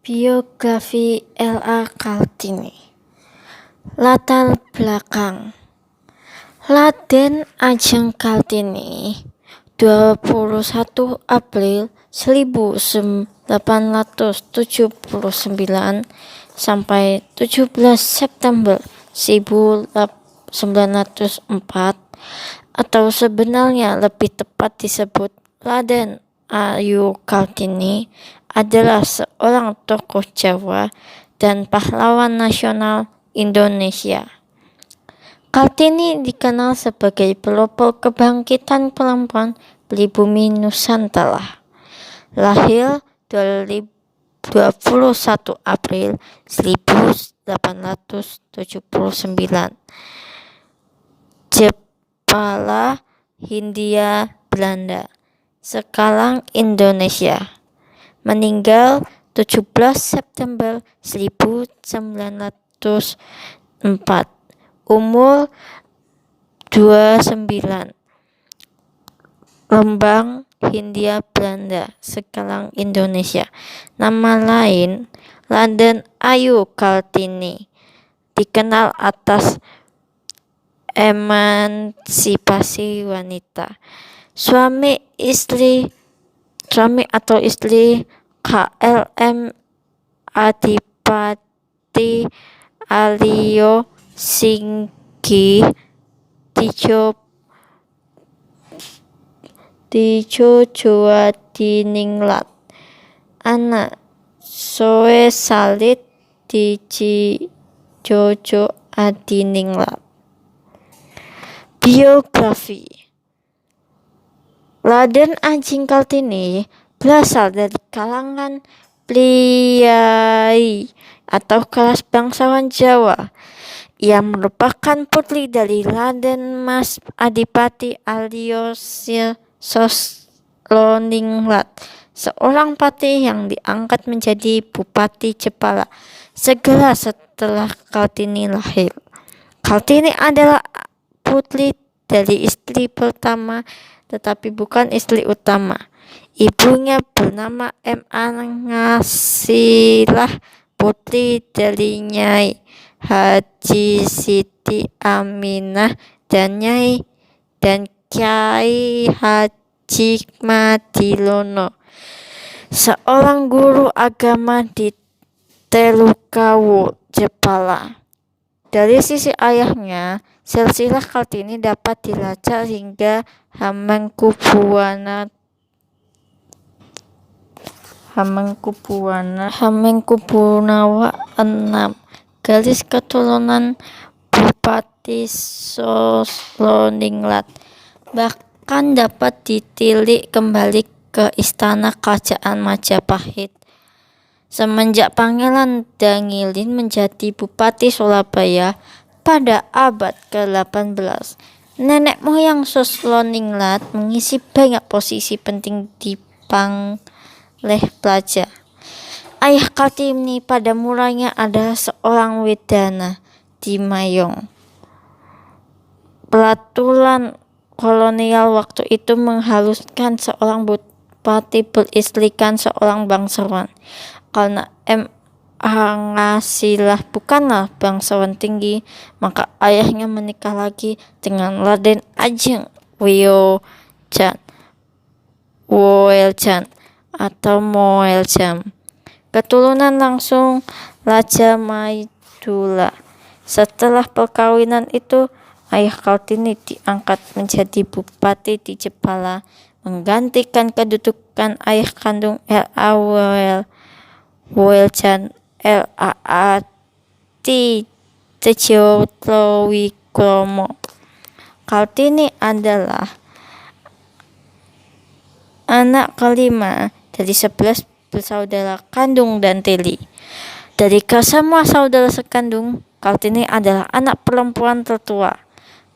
Biografi L.A. Kartini. Latar belakang Raden Ajeng Kartini 21 April 1879 sampai 17 September 1904 atau sebenarnya lebih tepat disebut Raden Ayu Kartini adalah seorang tokoh Jawa dan pahlawan nasional Indonesia. Kartini dikenal sebagai pelopor kebangkitan perempuan pribumi Nusantara. Lahir 21 April 1879, Jepara, Hindia Belanda, sekarang Indonesia. Meninggal 17 September 1904, umur 29, Rembang, Hindia Belanda, sekarang Indonesia. Nama lain Raden Ayu Kartini, dikenal atas emansipasi wanita. Suami atau istri KLM Adipati Alio Singgi Tijo Jawa Diningrat. Anak Soe Salit Diji Jojo Adiningrat. Biografi Raden Ajeng Kartini berasal dari kalangan priai atau kelas bangsawan Jawa. Ia merupakan putri dari Raden Mas Adipati Alio Sosloningrat, seorang patih yang diangkat menjadi Bupati Jepara segera setelah Kartini lahir. Kartini adalah putri dari istri pertama tetapi bukan istri utama. Ibunya bernama M.A. Ngasilah, putri dari Nyai Haji Siti Aminah dan Kyai Haji Madilono, seorang guru agama di Telukawu, Jepara. Dari sisi ayahnya, silsilah Kartini dapat dilacak hingga Hamengkubuwana VI, garis keturunan Bupati Sosloningrat. Bahkan dapat ditilik kembali ke istana kerajaan Majapahit. Semenjak Pangeran Dangilin menjadi Bupati Surabaya pada abad ke-18, nenek moyang Sosloningrat mengisi banyak posisi penting di Pangleh Praja. Ayah Kartini pada mulanya adalah seorang wedana di Mayong. Peraturan kolonial waktu itu mengharuskan seorang bupati beristrikan seorang bangsawan. Karena M.A. Ngasilah bukanlah bangsawan tinggi, maka ayahnya menikah lagi dengan Raden Ajeng Woeljan atau Moeljam, keturunan langsung Raja Maidula. Setelah perkawinan itu, ayah Kartini diangkat menjadi bupati di Jepara, menggantikan kedudukan ayah kandung L.A. Woeljan L.A.A.T. Tejotowikromo. Kartini adalah anak kelima dari 11 bersaudara kandung dan tiri. Dari kesemua saudara sekandung, Kartini adalah anak perempuan tertua.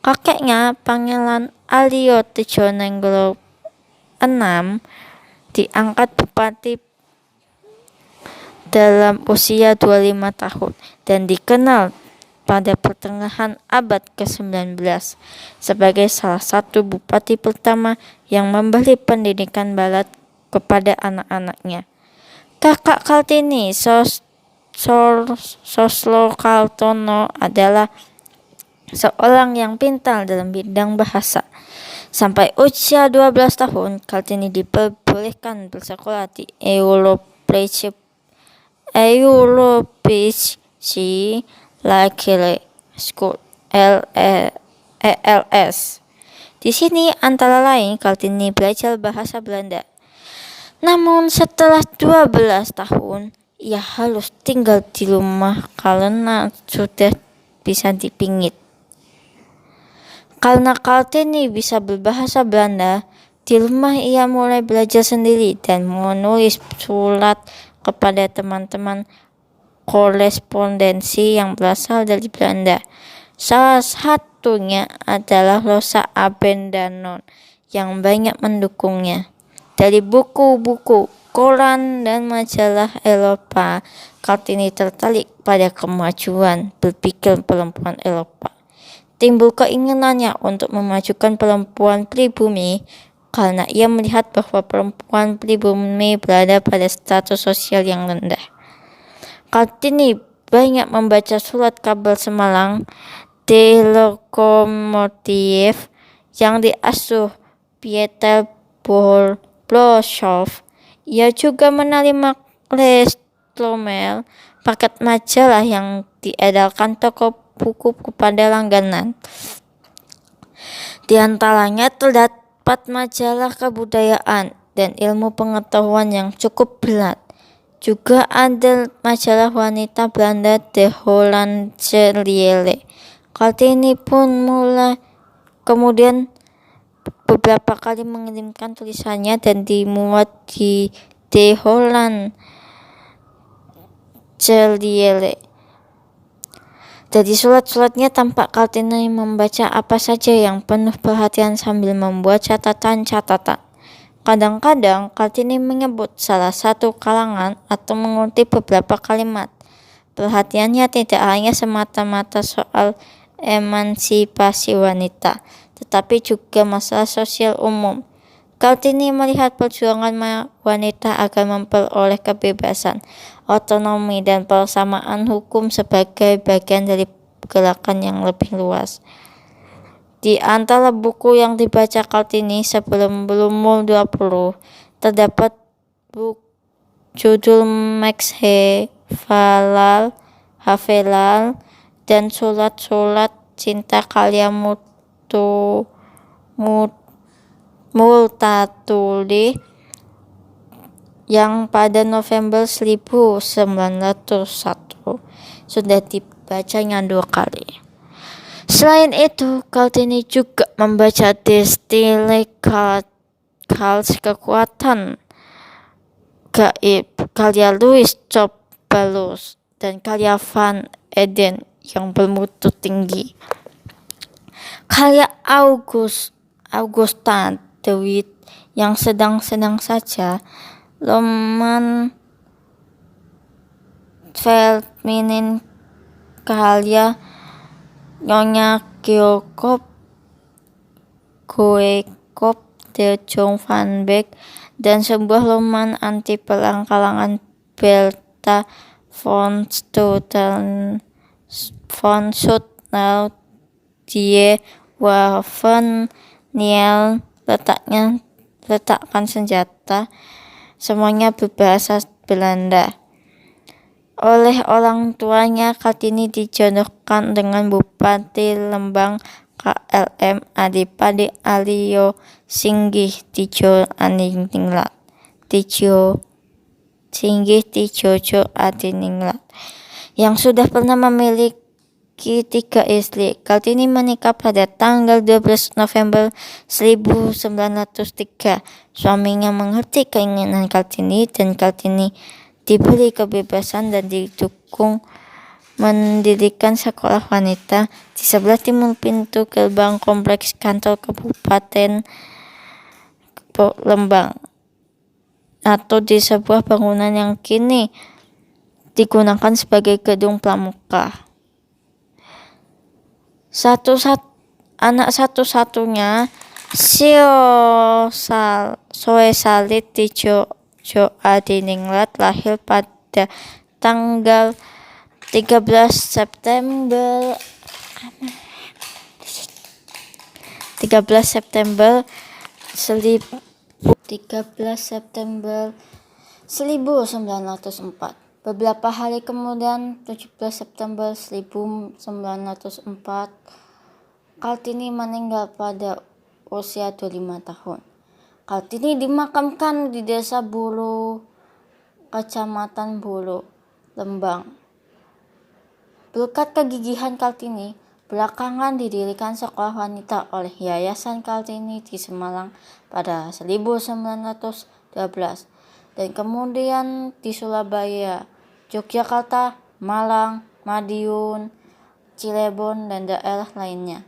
Kakeknya, Pangeran Alio Tejonegoro VI, diangkat bupati dalam usia 25 tahun dan dikenal pada pertengahan abad ke-19 sebagai salah satu bupati pertama yang memberi pendidikan barat kepada anak-anaknya. Kakak Kartini, Soslo Kartono, adalah seorang yang pintar dalam bidang bahasa. Sampai usia 12 tahun, Kartini diperbolehkan bersekolah di Europese Lagere School ELS. Di sini antara lain Kartini belajar bahasa Belanda. Namun setelah 12 tahun, ia harus tinggal di rumah karena sudah bisa dipingit. Karena Kartini bisa berbahasa Belanda, di rumah ia mulai belajar sendiri dan menulis surat kepada teman-teman korespondensi yang berasal dari Belanda. Salah satunya adalah Rosa Abendanon yang banyak mendukungnya. Dari buku-buku, koran, dan majalah Eropa, Kartini tertarik pada kemajuan berpikir perempuan Eropa. Timbul keinginannya untuk memajukan perempuan pribumi karena ia melihat bahwa perempuan pribumi berada pada status sosial yang rendah. Kartini banyak membaca surat kabar Semarang, The Lokomotif, yang diasuh Pieter Broshoff. Ia juga menerima Klestlomel, paket majalah yang diedarkan toko buku kepada langganan. Di antaranya terdapat majalah kebudayaan dan ilmu pengetahuan yang cukup berat. Juga ada majalah wanita Belanda De Hollandse Liele. Kartini pun kemudian beberapa kali mengirimkan tulisannya dan dimuat di De Hollandse Liele. Dari surat-suratnya tampak Kartini membaca apa saja yang penuh perhatian sambil membuat catatan-catatan. Kadang-kadang Kartini menyebut salah satu kalangan atau mengutip beberapa kalimat. Perhatiannya tidak hanya semata-mata soal emansipasi wanita, tetapi juga masalah sosial umum. Kartini melihat perjuangan wanita agar memperoleh kebebasan, otonomi, dan persamaan hukum sebagai bagian dari gerakan yang lebih luas. Di antara buku yang dibaca Kartini sebelum berumur 20, terdapat buku judul Max Havelaar dan Surat-surat Cinta karya Multatuli yang pada November 1901 sudah dibacanya 2 kali. Selain itu, Kartini juga membaca Destile Karls Kekuatan Gaib karya Louis Chopelos dan karya Van Eden yang bermutu tinggi. Karya Augusta de Witt yang sedang-sedang saja, roman feminin karya Nyonya Goekop de Jong van Beek, dan sebuah roman anti perang kalangan Bertha von Suttner Die Waffen Niel, letakkan senjata, semuanya berbahasa Belanda. Oleh orang tuanya, Kartini dijodohkan dengan Bupati Lembang KLM Adipati Alio Singgih Tijo Adiningrat yang sudah pernah memiliki 3 istri. Kartini menikah pada tanggal 12 November 1903. Suaminya mengerti keinginan Kartini dan Kartini diberi kebebasan dan didukung mendirikan sekolah wanita di sebelah timur pintu gerbang kompleks kantor Kabupaten Lembang, atau di sebuah bangunan yang kini digunakan sebagai gedung pramuka. Anak satu-satunya Soe Salit Tijo Adiningrat lahir pada tanggal 13 September 1904. Beberapa hari kemudian, 17 September 1904, Kartini meninggal pada usia 25 tahun. Kartini dimakamkan di Desa Bulu, Kecamatan Bulu, Lembang. Berkat kegigihan Kartini, belakangan didirikan sekolah wanita oleh Yayasan Kartini di Semarang pada 1912 dan kemudian di Surabaya, Yogyakarta, Malang, Madiun, Cirebon, dan daerah lainnya.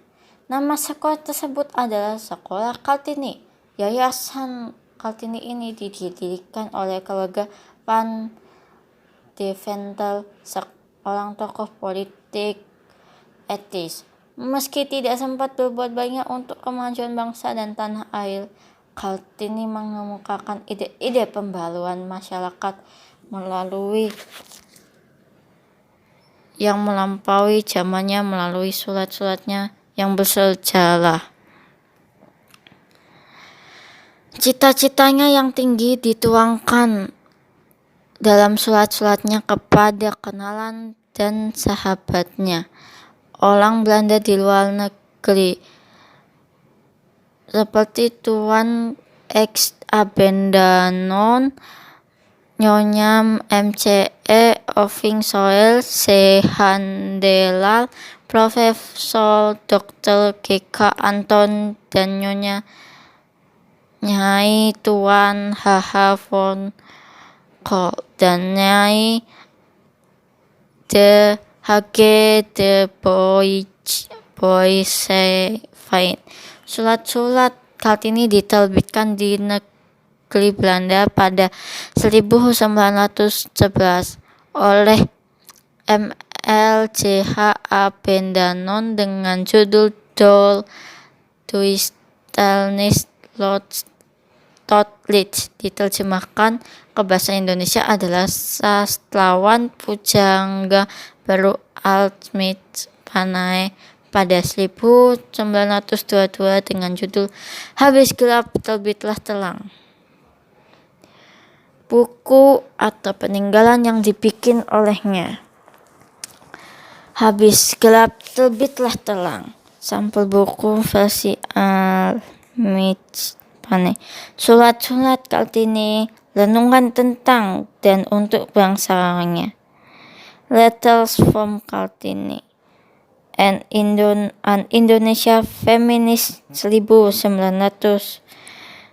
Nama sekolah tersebut adalah Sekolah Kartini. Yayasan Kartini ini didirikan oleh keluarga Van Deventer, seorang tokoh politik etis. Meski tidak sempat berbuat banyak untuk kemajuan bangsa dan tanah air, Kartini mengemukakan ide-ide pembaruan masyarakat yang melampaui zamannya melalui surat-suratnya yang bersejarah. Cita-citanya yang tinggi dituangkan dalam surat-suratnya kepada kenalan dan sahabatnya, orang Belanda di luar negeri, seperti Tuan X. Abendanon, Nyonya M.C.E. Ovingsoel, C. Handelal, Profesor Dr. G.K. Anton, dan Nyonya Nyai Tuan H.H. von Kohl dan Nyai de H.G. de Boissevain. Surat-surat Kartini diterbitkan di negeri Belanda pada 1911 oleh M.L.J.H. Abendanon dengan judul Door Duisternis Totlich. Diterjemahkan ke bahasa Indonesia adalah Sastrawan Pujangga Baru Alt-Smith Panae pada 1922 dengan judul Habis Gelap Terbitlah Terang. Buku atau peninggalan yang dibikin olehnya. Habis Gelap Terbitlah Terang. Sampul buku versi Alt-Smith Panae. Surat-surat Kartini, renungan tentang dan untuk bangsanya. Letters from Kartini. An Indonesia Feminist 1900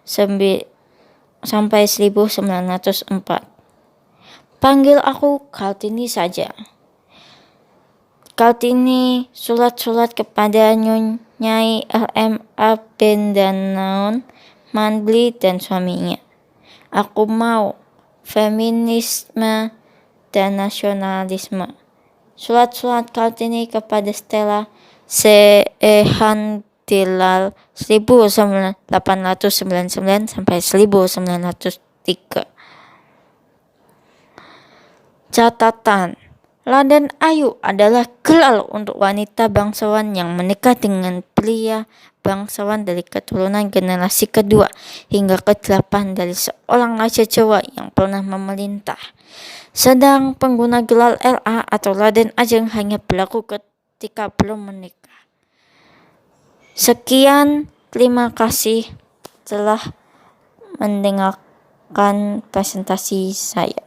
sampai 1904. Panggil aku Kartini saja. Kartini, surat-surat kepada Nyai L.M. Abendanon, Mandli, dan suaminya. Aku mau feminisme dan nasionalisme. Surat-surat Kartini kepada Stella C. E. Handelal 1899 sampai 1903. Catatan: Raden Ayu adalah gelar untuk wanita bangsawan yang menikah dengan pria bangsawan dari keturunan generasi kedua hingga ke-8 dari seorang raja Jawa yang pernah memerintah. Sedang pengguna gelar LA atau Raden Ajeng hanya berlaku ketika belum menikah. Sekian, terima kasih telah mendengarkan presentasi saya.